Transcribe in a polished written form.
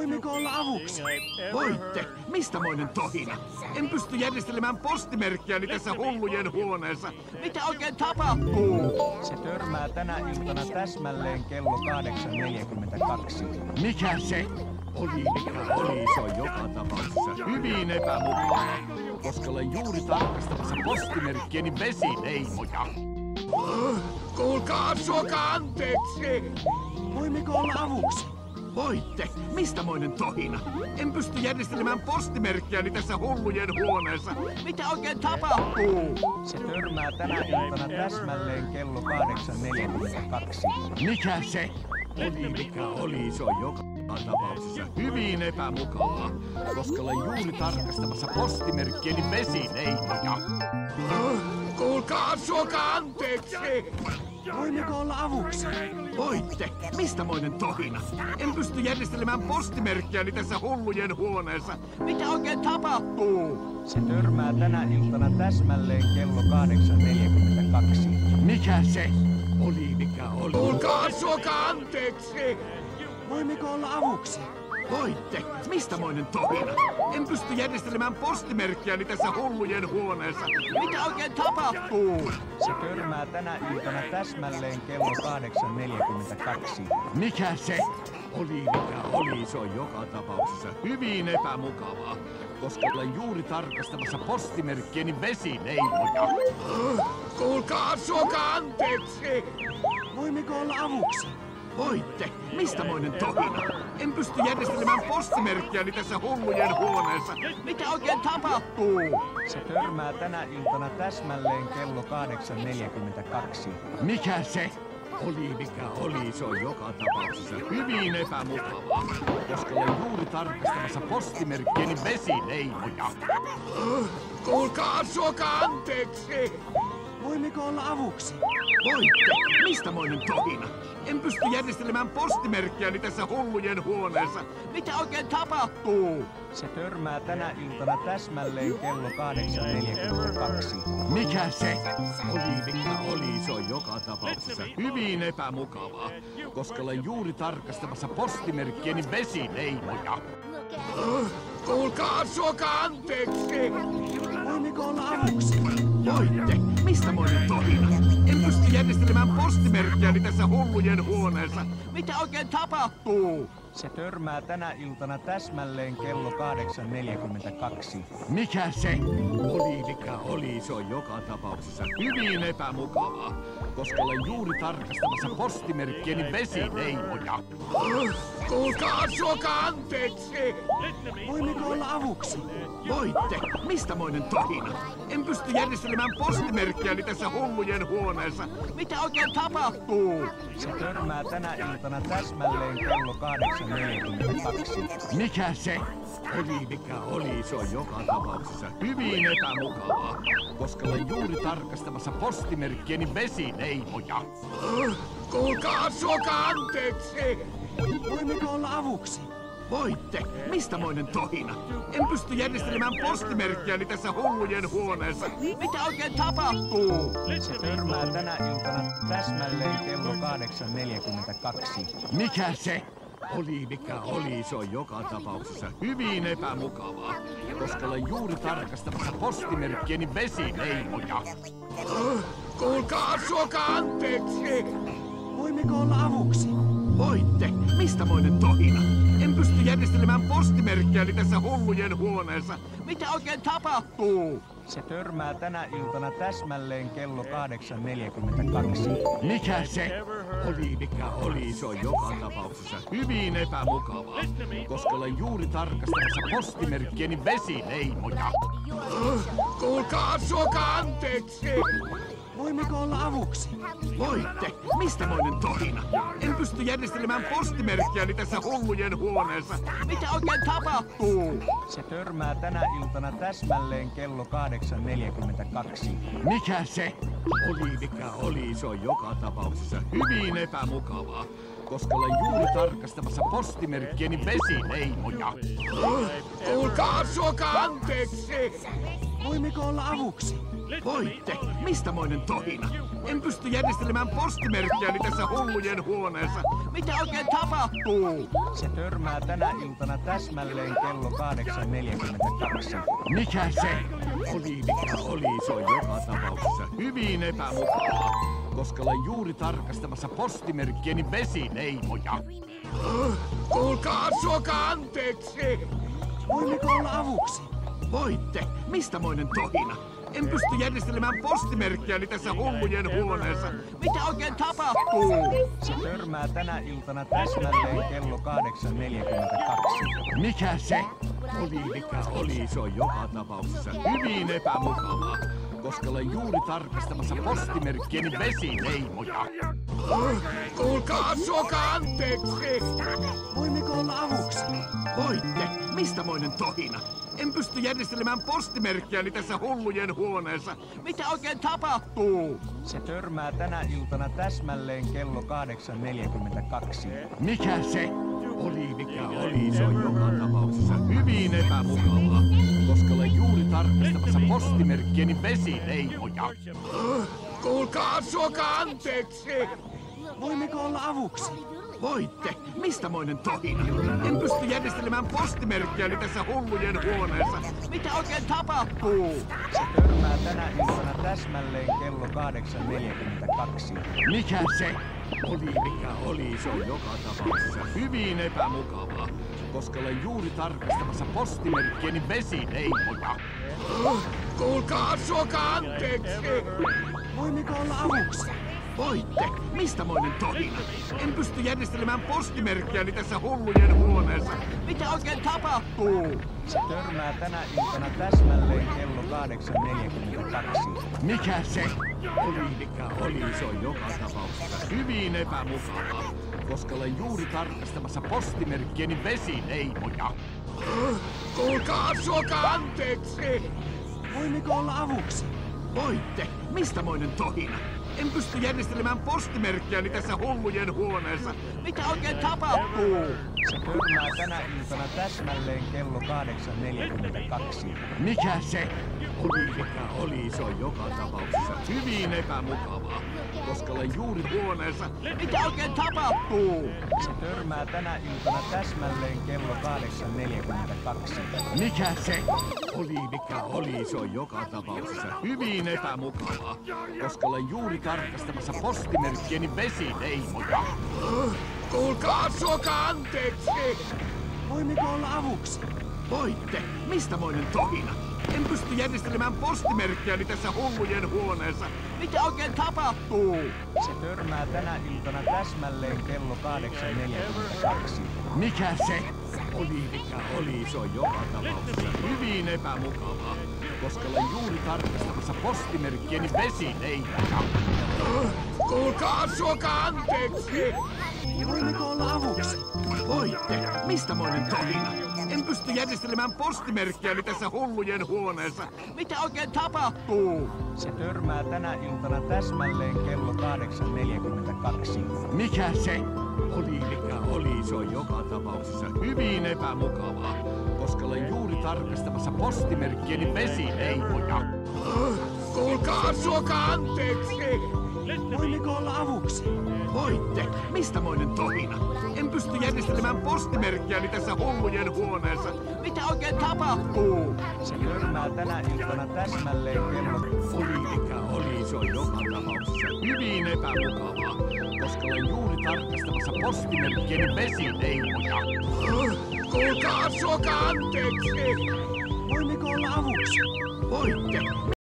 Voimmeko olla avuksi? Voitte! Mistämoinen tohina? En pysty järjestelemään postimerkkiäni tässä hullujen huoneessa. Mitä oikein tapahtuu? Se törmää tänä iltana täsmälleen kello 8.42. Mikä se? Oli mikä oli, se on joka tapauksessa hyvin epämukavaa, koska olen juuri tarkastamassa postimerkkieni vesileimoja. Kuulkaa, suokaa anteeksi! Voimmeko olla avuksi? Voitte! Mistämoinen tohina? En pysty järjestelemään postimerkkiäni tässä hullujen huoneessa. Mitä oikein tapahtuu? Se törmää tänä iltana täsmälleen kello 8.42. Mikä se? Oli mikä oli, se on joka tapauksessa hyvin epämukavaa, koska olen juuri tarkastamassa postimerkkieni vesileimoja. Kuulkaa, suokaa anteeksi! Voimmeko olla avuksi? Voitte! Mistämoinen tohina? En pysty järjestelemään postimerkkiäni tässä hullujen huoneessa. Mitä oikein tapahtuu? Se törmää tänä iltana täsmälleen kello 8.42. Mikä se? Oli mikä oli. Kuulkaa, suokaa anteeksi! Voimmeko olla avuksi? Voitte! Mistämoinen tohina? En pysty järjestelemään postimerkkiäni tässä hullujen huoneessa. Mitä oikein tapahtuu? Se törmää tänä iltana täsmälleen kello 8.42. Mikä se? Oli mikä oli, se on joka tapauksessa hyvin epämukavaa, koska olen juuri tarkastamassa postimerkkieni vesileimoja. Kuulkaa, suokaa anteeksi! Voimmeko olla avuksi? Voitte! Mistämoinen tohina? En pysty järjestelemään postimerkkiäni tässä hullujen huoneessa. Mitä oikein tapahtuu? Se törmää tänä iltana täsmälleen kello 8.42. Mikä se? Oli mikä oli, se on joka tapauksessa hyvin epämukavaa, koska olen juuri tarkastamassa postimerkkieni vesileimoja. Kuulkaa, suokaa anteeksi! Voimmeko olla avuksi? Voitte! Mistämoinen tohina? En pysty järjestelemään postimerkkiäni tässä hullujen huoneessa. Mitä oikein tapahtuu? Se törmää tänä iltana täsmälleen kello 8.42. Mikä se? Oli mikä oli, se on joka tapauksessa hyvin epämukavaa, koska olen juuri tarkastamassa postimerkkieni vesileimoja. Kuulkaa, suokaa anteeksi! Voimmeko olla avuksi? Voitte! Mistämoinen tohina? En pysty järjestelemään postimerkkiäni tässä hullujen huoneessa. Mitä oikein tapahtuu? Se törmää tänä iltana täsmälleen kello 8.42. Mikä se? Oli mikä oli, se on joka tapauksessa hyvin epämukavaa, koska olen juuri tarkastamassa postimerkkieni vesileimoja. Kuulkaa, suokaa anteeksi! Voimmeko olla avuksi? Voitte! Mistämoinen tohina? En pysty järjestelemään postimerkkiäni tässä hullujen huoneessa. Mitä oikein tapahtuu? Se törmää tänä iltana täsmälleen kello 8.42. Mikä se? Oli mikä oli, se on joka tapauksessa hyvin epämukavaa, koska olen juuri tarkastamassa postimerkkieni vesileimoja. Kuulkaa, suokaa anteeksi! Voimmeko olla avuksi? Voitte! Mistämoinen tohina? En pysty järjestelemään postimerkkiäni tässä hullujen huoneessa. Mitä oikein tapahtuu? Se törmää tänä iltana täsmälleen kello 8.42. Mikä se? Oli mikä oli, se on joka tapauksessa hyvin epämukavaa, koska olen juuri tarkastamassa postimerkkieni vesileimoja. Kuulkaa, suokaa anteeksi! Voimmeko olla avuksi? Voitte! Mistämoinen tohina? En pysty järjestelemään postimerkkiäni tässä hullujen huoneessa. Mitä oikein tapahtuu? Se törmää tänä iltana täsmälleen kello 8.42. Mikä se? Oli mikä oli, se on joka tapauksessa hyvin epämukavaa, koska olen juuri tarkastamassa postimerkkieni vesileimoja. Kuulkaa, suokaa anteeksi! Voimmeko olla avuksi? Voitte! Mistämoinen tohina? En pysty järjestelemään postimerkkiäni tässä hullujen huoneessa. Mitä oikein tapahtuu? Se törmää tänä iltana täsmälleen kello 8.42. Mikä se? Oli mikä oli, se on joka tapauksessa hyvin epämukavaa, koska olen juuri tarkastamassa postimerkkieni vesileimoja. Kuulkaa, suokaa anteeksi! Voimmeko olla avuksi? Voitte! Mistämoinen tohina? En pysty järjestelemään postimerkkiäni tässä hullujen huoneessa. Mitä oikein tapahtuu? Se törmää tänä iltana täsmälleen kello 8.42. Mikä se? Oli mikä oli, se on joka tapauksessa hyvin epämukavaa, koska olen juuri tarkastamassa postimerkkieni vesileimoja. Kuulkaa, suokaa anteeksi! Voimmeko olla avuksi? Voitte! Mistämoinen tohina? En pysty järjestelemään postimerkkiäni tässä hullujen huoneessa. Mitä oikein tapahtuu? Se törmää tänä iltana täsmälleen kello 8.42. Mikä se? Oli mikä oli, se on joka tapauksessa hyvin epämukavaa, koska olen juuri tarkastamassa postimerkkieni vesileimoja. Kuulkaa, suokaa anteeksi! Voimmeko olla avuksi? Voitte! Mistämoinen tohina? En pysty järjestelemään postimerkkiäni tässä hullujen huoneessa. Mitä oikein tapahtuu? Se törmää tänä iltana täsmälleen kello 8.42. Mikä se? Oli mikä oli, se on joka tapauksessa hyvin epämukavaa, koska olen juuri tarkastamassa postimerkkieni vesileimoja. Kuulkaa, suokaa anteeksi! Voimmeko olla avuksi? Voitte! Mistämoinen tohina? En pysty järjestelemään postimerkkiäni tässä hullujen huoneessa. Mitä oikein tapahtuu? Se törmää tänä iltana täsmälleen kello 8.42. Mikä se? Oli mikä oli, se on joka tapauksessa hyvin epämukavaa, koska olen juuri tarkastamassa postimerkkieni vesileimoja. Kuulkaa, suokaa anteeksi! Voimmeko olla avuksi? Voitte! Mistämoinen tohina? En pysty järjestelemään postimerkkiäni tässä hullujen huoneessa. Mitä oikein tapahtuu? Se törmää tänä iltana täsmälleen kello 8.42. Mikä se? Oli mikä oli, se on joka tapauksessa hyvin epämukavaa, koska olen juuri tarkastamassa postimerkkieni vesileimoja. Kuulkaa, suokaa anteeksi! Voimmeko olla avuksi? Voitte! Mistämoinen tohina? En pysty järjestelemään postimerkkiäni tässä hullujen huoneessa. Mitä oikein tapahtuu? Se törmää tänä iltana täsmälleen kello 8.42. Mikä se? Oli mikä oli, se on joka tapauksessa hyvin epämukavaa, koska olen juuri huoneessa. Mitä oikein tapahtuu? Se törmää tänä iltana täsmälleen kello 8.42. Mikä se? Oli mikä oli, se on joka tapauksessa hyvin epämukavaa, koska olen juuri tarkastamassa postimerkkieni vesileimoja. Kuulkaa, suokaa anteeksi! Voimmeko olla avuksi? Voitte! Mistämoinen tohina? En pysty järjestelemään postimerkkiäni tässä hullujen huoneessa. Mitä oikein tapahtuu? Se törmää tänä iltana täsmälleen kello 8.42. Mikä se? Oli mikä oli, se on joka tapauksessa hyvin epämukavaa, koska olen juuri tarkastamassa postimerkkieni vesileimoja. Kuulkaa, suokaa anteeksi! Voimmeko olla avuksi? Voitte! Mistämoinen tohina? En pysty järjestelemään postimerkkiäni tässä hullujen huoneessa. Mitä oikein tapahtuu? Se törmää tänä iltana täsmälleen kello 8.42. Mikä se? Oli mikä oli, se on joka tapauksessa hyvin epämukavaa, koska olen juuri tarkastamassa postimerkkieni vesileimoja. Kuulkaa, suokaa anteeksi! Voimmeko olla avuksi? Voitte! Mistämoinen tohina? En pysty järjestelemään postimerkkiäni tässä hullujen huoneessa. Mitä oikein tapahtuu? Se törmää tänä iltana täsmälleen kello... Oli mikä oli, se on joka tapauksessa hyvin epämukavaa, koska olen juuri tarkastamassa postimerkkieni vesileimoja. Kuulkaa, suokaa anteeksi! Voimmeko olla avuksi? Voitte!